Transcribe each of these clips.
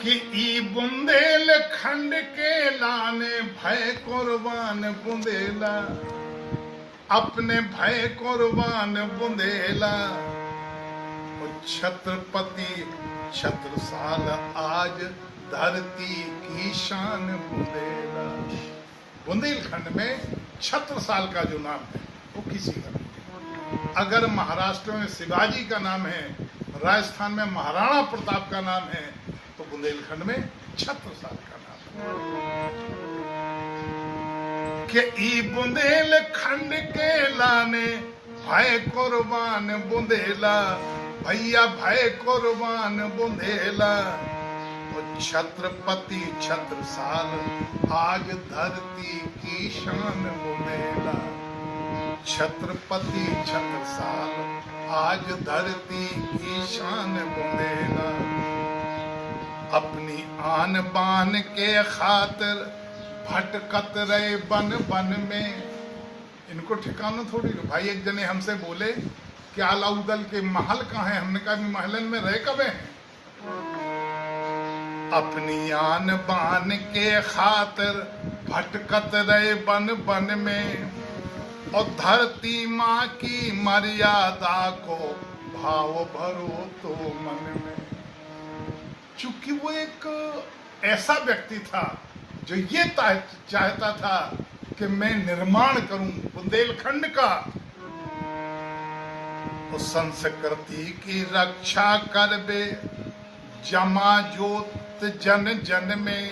कि ई बुंदेलखंड के लाने भय कुर्बान बुंदेला, अपने भय कुर्बान बुंदेला। छत्रपति छत्रसाल आज धरती की शान बुंदेला। बुंदेलखंड में छत्रसाल का जो नाम है वो किसी का नहीं। अगर महाराष्ट्र में शिवाजी का नाम है, राजस्थान में महाराणा प्रताप का नाम है, तो बुंदेलखंड में छत्रसाल का नाम है। कि ई बुंदेलखंड के लाने भय कुर्बान बुंदेला, भैया भय कुर्बान बुंदेला। तो छत्रपति छत्रसाल आज धरती की शान बुंदेला। छत्रपति छत्रसाल आज धरती की शान बुंदेला। अपनी आन बान के खातिर भटकत रहे बन बन में। इनको ठिकाना थोड़ी। भाई एक जने हमसे बोले कि अलाउदल के महल कहाँ है? हमने कहा भी महलन में रह कब है। अपनी आन बान के खातिर भटकत रहे बन बन में, और धरती माँ की मर्यादा को भाव भरो तो मन में। चूंकि वो एक ऐसा व्यक्ति था जो ये चाहता था कि मैं निर्माण करूं बुंदेलखंड का, उस संस्कृति की रक्षा करबे जमा जोत जन जन में,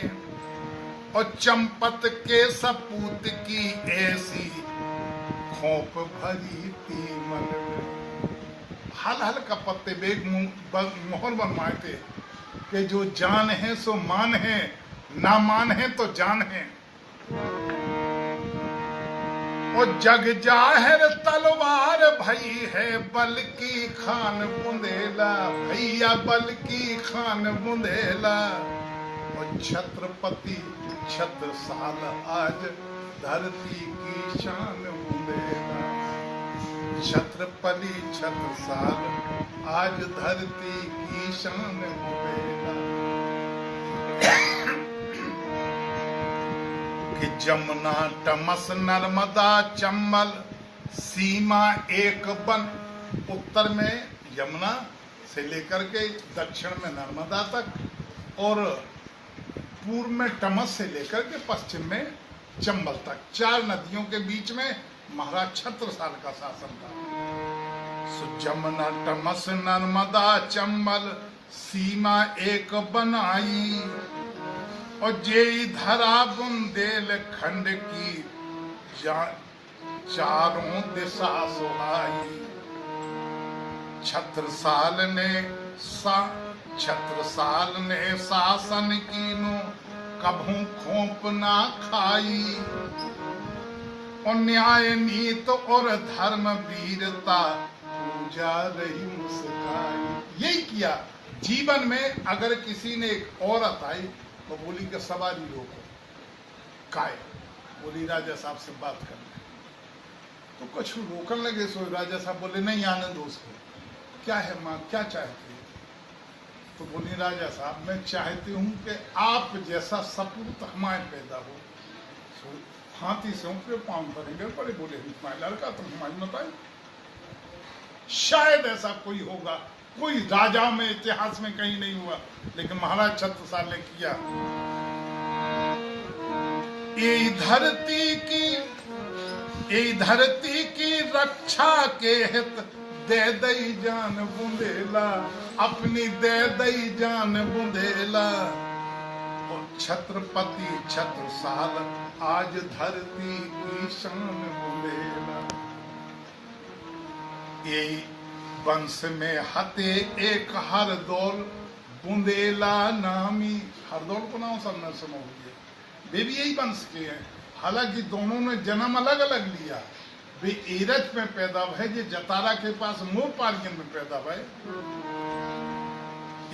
और चंपत के सपूत की ऐसी खोप भरी थी मन में। हल हल का पत्ते बेग मोहर बनवाए थे कि जो जान है सो मान है, ना मान है तो जान है। और जग जाहिर तलवार भई है बल की खान बुंदेला, भैया बल की खान बुंदेला। और छत्रपति छत्रसाल आज धरती की शान बुंदेला। छत्रपति छत्रसाल आज धरती की शान बुंदेला। कि जमुना टमस नर्मदा चंबल सीमा एक बन। उत्तर में यमुना से लेकर के दक्षिण में नर्मदा तक, और पूर्व में टमस से लेकर के पश्चिम में चंबल तक, 4 नदियों के बीच में महाराज छत्रसाल का शासन था। जमुना टमस नर्मदा चंबल सीमा एक बनाई, और जेई धरा बुंदेलखंड की चारों दिशा सुहाई। छत्रसाल ने शासन कीनो कभू खोप ना खाई, और न्याय नीत और धर्म वीरता पूजा रही मुस्काई। यही किया जीवन में। अगर किसी ने एक औरत आई तो बोली कि सवारी रोको, काय बोली राजा साहब से बात करना। तो कुछ रोकने लगे, सो राजा साहब बोले नहीं आनंद हो उसको। क्या है माँ, क्या चाहती है? तो बोली राजा साहब मैं चाहती हूँ कि आप जैसा सपूत हमारे पैदा हो। हाथी से ऊपर पाँव भरेंगे पड़े। बोले तुम्हारा लड़का, तुम हमारी बताए। शायद ऐसा कोई होगा, कोई राजा में इतिहास में कहीं नहीं हुआ, लेकिन महाराज छत्रसाल ने किया। ये धरती की रक्षा के हित दे दई जान बुंदेला, अपनी दे दई जान बुंदेला। और छत्रपति छत्रसाल आज धरती की शान बुंदेला। यही वंश में हते एक हरदौल बुंदेला नामी। हरदौल को नाम सब न सुनो वे भी यही वंश के हैं। हालांकि दोनों ने जन्म अलग अलग लिया। वे एरच में पैदा हुए, जो जतारा के पास मोह पार्किन में पैदा हुए।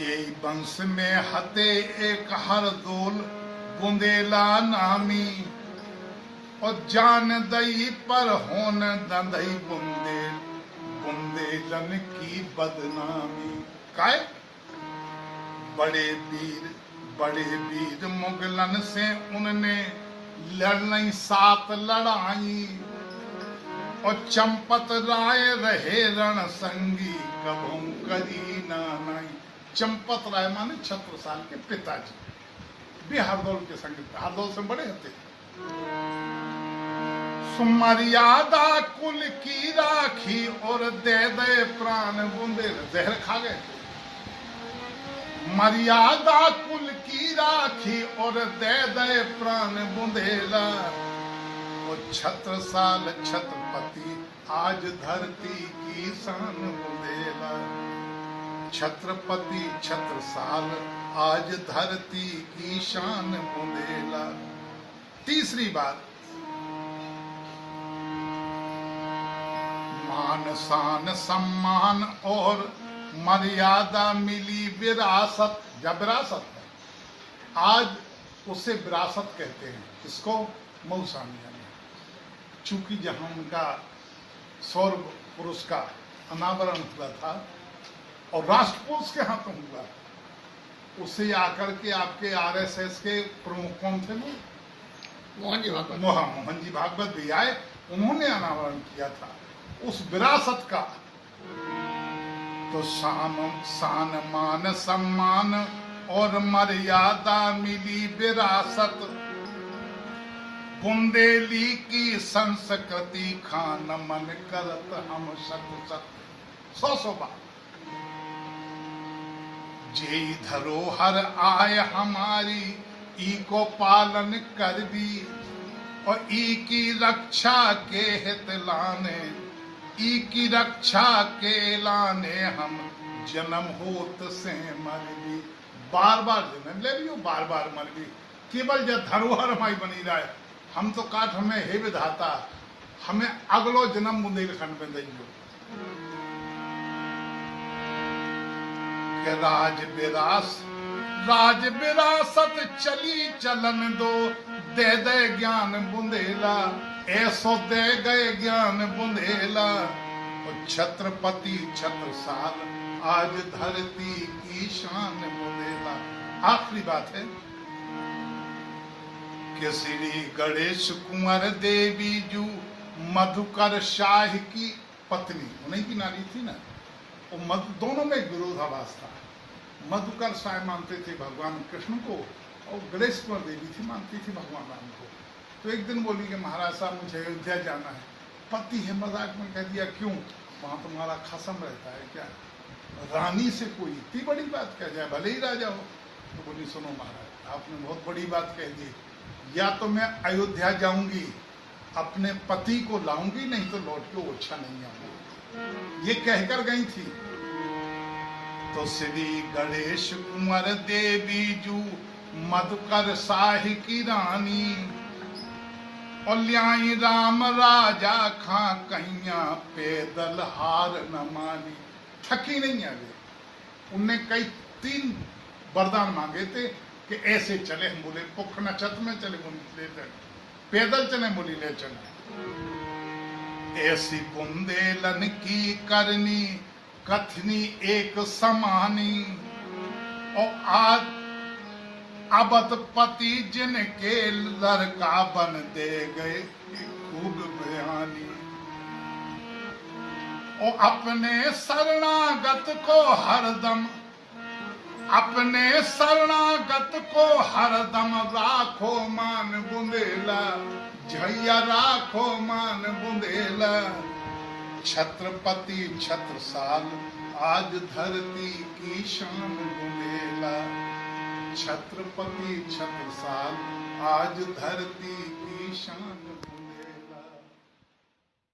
यही वंश में हते एक हरदौल बुंदेला नामी, और जान दई पर होन दई बुंदेलन की बदनामी। काय बड़े वीर बड़े वीर मुगलन से उनने लड़ई 7 लड़ाई, और चंपत राय रहे रण संगी कभू करी ना नाई। चंपत राय माने छत्रसाल के पिताजी भी हरदौल के संग, हरदौल से बड़े होते। सुमर्यादा कुल की राखी और दे दे प्राण बुंदेला, जहर खा गए। मर्यादा कुल की राखी और दे दे प्राण बुंदेला, और छत्रसाल छत्रपति आज धरती की शान बुंदेला। छत्रपति छत्रसाल आज धरती की शान बुंदेला। तीसरी बात, मान शान सम्मान और मर्यादा मिली विरासत। जब विरासत है, आज उसे विरासत कहते हैं, इसको मऊसानिया में, चूंकि जहां उनका सौर पुरुष का अनावरण हुआ था और राष्ट्रपुरुष के हाथों हुआ, उसे आकर के आपके आरएसएस के प्रमुख कौन थे? मोहन जी भागवत भी आए, उन्होंने अनावरण किया था उस विरासत का। तो शान मान सम्मान और मर्यादा मिली विरासत, बुंदेली की संस्कृति खान मन करत हम सत सत। 100 बार जे धरोहर आय हमारी, ई को पालन कर भी, और ई की रक्षा के हित लाने, ई की रक्षा के लाने हम जन्म होत से मर भी। बार बार जन्म ले लियो, बार बार मर भी, केवल जब धरोहर हमारी बनी रहे। हम तो काट हमें हे विधाता, हमें अगलो जन्म बुंदेलखंड में दियो। राज विरासत चली चलन दो, दे दे ज्ञान बुंदेला, ऐसो दे गए ज्ञान बुंदेला। और छत्रपति छत्रसाल आज धरती की शान बुंदेला। आखिरी बात है कि श्री गणेश कुंवर देवी जू मधुकर शाह की पत्नी, उन्हीं की नारी थी ना, वो दोनों में विरोधाभास था। मधुकर शाह मानते थे भगवान कृष्ण को, और गणेश कुंवर देवी थी मानती थी भगवान राम को। तो एक दिन बोली कि महाराज साहब मुझे अयोध्या जाना है। पति है मजाक में कह दिया, क्यों? वहां तुम्हारा खसम रहता है क्या? रानी से कोई इतनी बड़ी बात कह जाए, भले ही राजा हो। तो बोली सुनो महाराज, आपने बहुत बड़ी बात कह दी, या तो मैं अयोध्या जाऊंगी, अपने पति को लाऊंगी, नहीं तो लौट के ओछा नहीं आऊंगी। ये कहकर गई थी। तो श्री गणेश कुंवर देवी जू मधुकर शाह की रानी, और ल्याई राम राजा खां कहिया, पैदल हार न मानी। थकी नहीं आ गई। उनने कई 3 वरदान मांगे थे कि ऐसे चले। हम बोले पुखना छत में चले, बोले पैदल चले, बोली ले चले। ऐसी बुंदेलन की करनी कथनी एक समानी, और आज अबत पति जिनके लड़का बन दे गए खूब बयानी। और अपने शरणागत को हरदम, अपने शरणागत को हरदम राखो मान बुंदेला, झैया राखो मान बुंदेला। छत्रपति छत्रसाल आज धरती की शान बुंदेला। छत्रपति छत्रसाल आज धरती की शान।